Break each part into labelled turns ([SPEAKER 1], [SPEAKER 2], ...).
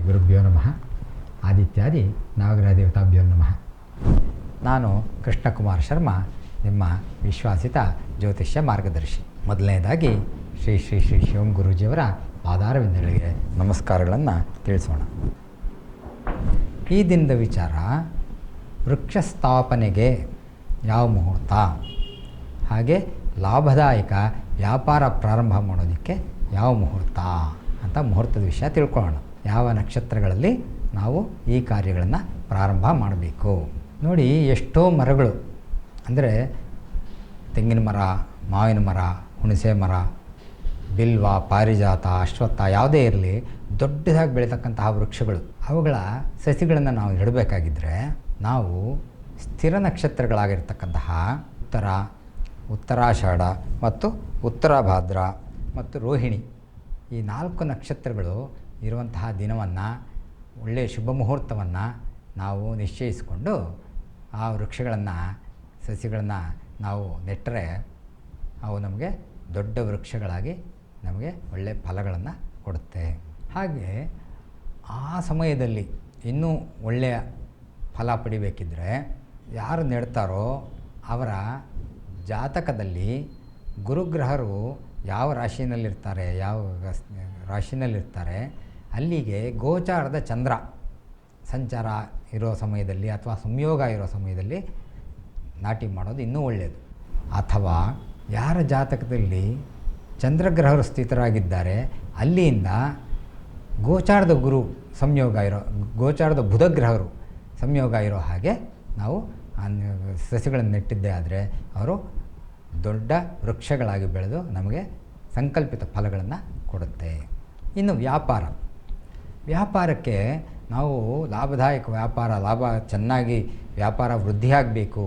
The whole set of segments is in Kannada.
[SPEAKER 1] ಗುರುಭ್ಯೋ ನಮಃ. ಆದಿತ್ಯಾದಿ ನವಗ್ರಹದೇವತಾಭ್ಯೋ ನಮಃ. ನಾನು ಕೃಷ್ಣಕುಮಾರ್ ಶರ್ಮಾ, ನಿಮ್ಮ ವಿಶ್ವಾಸಿತ ಜ್ಯೋತಿಷ್ಯ ಮಾರ್ಗದರ್ಶಿ. ಮೊದಲನೇದಾಗಿ ಶ್ರೀ ಶ್ರೀ ಶ್ರೀ ಶಿವಂ ಗುರೂಜಿಯವರ ಪಾದಾರವಿಂದಗಳಿಗೆ ನಮಸ್ಕಾರಗಳನ್ನು ತಿಳಿಸೋಣ. ಈ ದಿನದ ವಿಚಾರ, ವೃಕ್ಷ ಸ್ಥಾಪನೆಗೆ ಯಾವ ಮುಹೂರ್ತ, ಹಾಗೆ ಲಾಭದಾಯಕ ವ್ಯಾಪಾರ ಪ್ರಾರಂಭ ಮಾಡೋದಕ್ಕೆ ಯಾವ ಮುಹೂರ್ತ ಅಂತ ಮುಹೂರ್ತದ ವಿಷಯ ತಿಳ್ಕೊಳ್ಳೋಣ. ಯಾವ ನಕ್ಷತ್ರಗಳಲ್ಲಿ ನಾವು ಈ ಕಾರ್ಯಗಳನ್ನು ಪ್ರಾರಂಭ ಮಾಡಬೇಕು. ನೋಡಿ, ಎಷ್ಟೋ ಮರಗಳು ಅಂದರೆ ತೆಂಗಿನ ಮರ, ಮಾವಿನ ಮರ, ಹುಣಸೆ ಮರ, ಬಿಲ್ವ, ಪಾರಿಜಾತ, ಅಶ್ವತ್ಥ ಯಾವುದೇ ಇರಲಿ, ದೊಡ್ಡದಾಗಿ ಬೆಳೀತಕ್ಕಂತಹ ವೃಕ್ಷಗಳು, ಅವುಗಳ ಸಸಿಗಳನ್ನು ನಾವು ನೆಡಬೇಕಾಗಿದ್ದರೆ ನಾವು ಸ್ಥಿರ ನಕ್ಷತ್ರಗಳಾಗಿರ್ತಕ್ಕಂತಹ ಉತ್ತರಾಷಾಢ ಮತ್ತು ಉತ್ತರಾಭಾದ್ರ ಮತ್ತು ರೋಹಿಣಿ, ಈ 4 ನಕ್ಷತ್ರಗಳು ಇರುವಂತಹ ದಿನವನ್ನು, ಒಳ್ಳೆಯ ಶುಭ ಮುಹೂರ್ತವನ್ನು ನಾವು ನಿಶ್ಚಯಿಸಿಕೊಂಡು ಆ ವೃಕ್ಷಗಳನ್ನು, ಸಸಿಗಳನ್ನು ನಾವು ನೆಟ್ಟರೆ ಅವು ನಮಗೆ ದೊಡ್ಡ ವೃಕ್ಷಗಳಾಗಿ ನಮಗೆ ಒಳ್ಳೆಯ ಫಲಗಳನ್ನು ಕೊಡುತ್ತೆ. ಹಾಗೆ ಆ ಸಮಯದಲ್ಲಿ ಇನ್ನೂ ಒಳ್ಳೆಯ ಫಲ ಪಡಿಬೇಕಿದ್ರೆ ಯಾರು ನೆಡ್ತಾರೋ ಅವರ ಜಾತಕದಲ್ಲಿ ಗುರುಗ್ರಹರು ಯಾವ ರಾಶಿನಲ್ಲಿರ್ತಾರೆ ಅಲ್ಲಿಗೆ ಗೋಚಾರದ ಚಂದ್ರ ಸಂಚಾರ ಇರೋ ಸಮಯದಲ್ಲಿ ಅಥವಾ ಸಂಯೋಗ ಇರೋ ಸಮಯದಲ್ಲಿ ನಾಟಿ ಮಾಡೋದು ಇನ್ನೂ ಒಳ್ಳೆಯದು. ಅಥವಾ ಯಾರ ಜಾತಕದಲ್ಲಿ ಚಂದ್ರಗ್ರಹರು ಸ್ಥಿತರಾಗಿದ್ದಾರೆ ಅಲ್ಲಿಂದ ಗೋಚಾರದ ಗೋಚಾರದ ಬುಧಗ್ರಹರು ಸಂಯೋಗ ಇರೋ ಹಾಗೆ ನಾವು ಸಸಿಗಳನ್ನು ನೆಟ್ಟಿದ್ದೇ ಆದರೆ ಅವರು ದೊಡ್ಡ ವೃಕ್ಷಗಳಾಗಿ ಬೆಳೆದು ನಮಗೆ ಸಂಕಲ್ಪಿತ ಫಲಗಳನ್ನು ಕೊಡುತ್ತೆ. ಇನ್ನು ವ್ಯಾಪಾರಕ್ಕೆ ನಾವು ಲಾಭದಾಯಕ ಲಾಭ ಚೆನ್ನಾಗಿ ವ್ಯಾಪಾರ ವೃದ್ಧಿಯಾಗಬೇಕು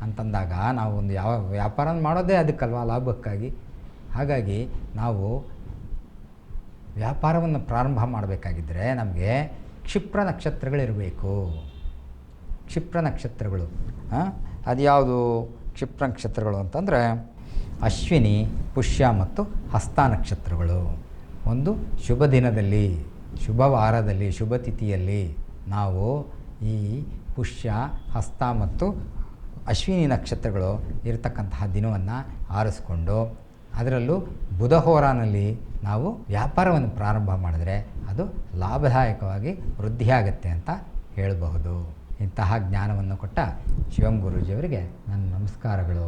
[SPEAKER 1] ಅಂತಂದಾಗ ನಾವು ಒಂದು ಯಾವ ವ್ಯಾಪಾರ ಮಾಡೋದೇ ಅದಕ್ಕಲ್ವ, ಲಾಭಕ್ಕಾಗಿ. ಹಾಗಾಗಿ ನಾವು ವ್ಯಾಪಾರವನ್ನು ಪ್ರಾರಂಭ ಮಾಡಬೇಕಾಗಿದ್ದರೆ ನಮಗೆ ಕ್ಷಿಪ್ರ ನಕ್ಷತ್ರಗಳಿರಬೇಕು. ಕ್ಷಿಪ್ರ ನಕ್ಷತ್ರಗಳು ಅದು ಯಾವುದು? ಕ್ಷಿಪ್ರ ನಕ್ಷತ್ರಗಳು ಅಂತಂದರೆ ಅಶ್ವಿನಿ, ಪುಷ್ಯ ಮತ್ತು ಹಸ್ತ ನಕ್ಷತ್ರಗಳು. ಒಂದು ಶುಭ ದಿನದಲ್ಲಿ, ಶುಭ ವಾರದಲ್ಲಿ, ಶುಭ ತಿಥಿಯಲ್ಲಿ ನಾವು ಈ ಪುಷ್ಯ, ಹಸ್ತ ಮತ್ತು ಅಶ್ವಿನಿ ನಕ್ಷತ್ರಗಳು ಇರತಕ್ಕಂತಹ ದಿನವನ್ನು ಆರಿಸ್ಕೊಂಡು ಅದರಲ್ಲೂ ಬುಧಹೋರಾನಲ್ಲಿ ನಾವು ವ್ಯಾಪಾರವನ್ನು ಪ್ರಾರಂಭ ಮಾಡಿದ್ರೆ ಅದು ಲಾಭದಾಯಕವಾಗಿ ವೃದ್ಧಿಯಾಗತ್ತೆ ಅಂತ ಹೇಳಬಹುದು. ಇಂತಹ ಜ್ಞಾನವನ್ನು ಕೊಟ್ಟ ಶಿವಂ ಗುರೂಜಿಯವರಿಗೆ ನನ್ನ ನಮಸ್ಕಾರಗಳು.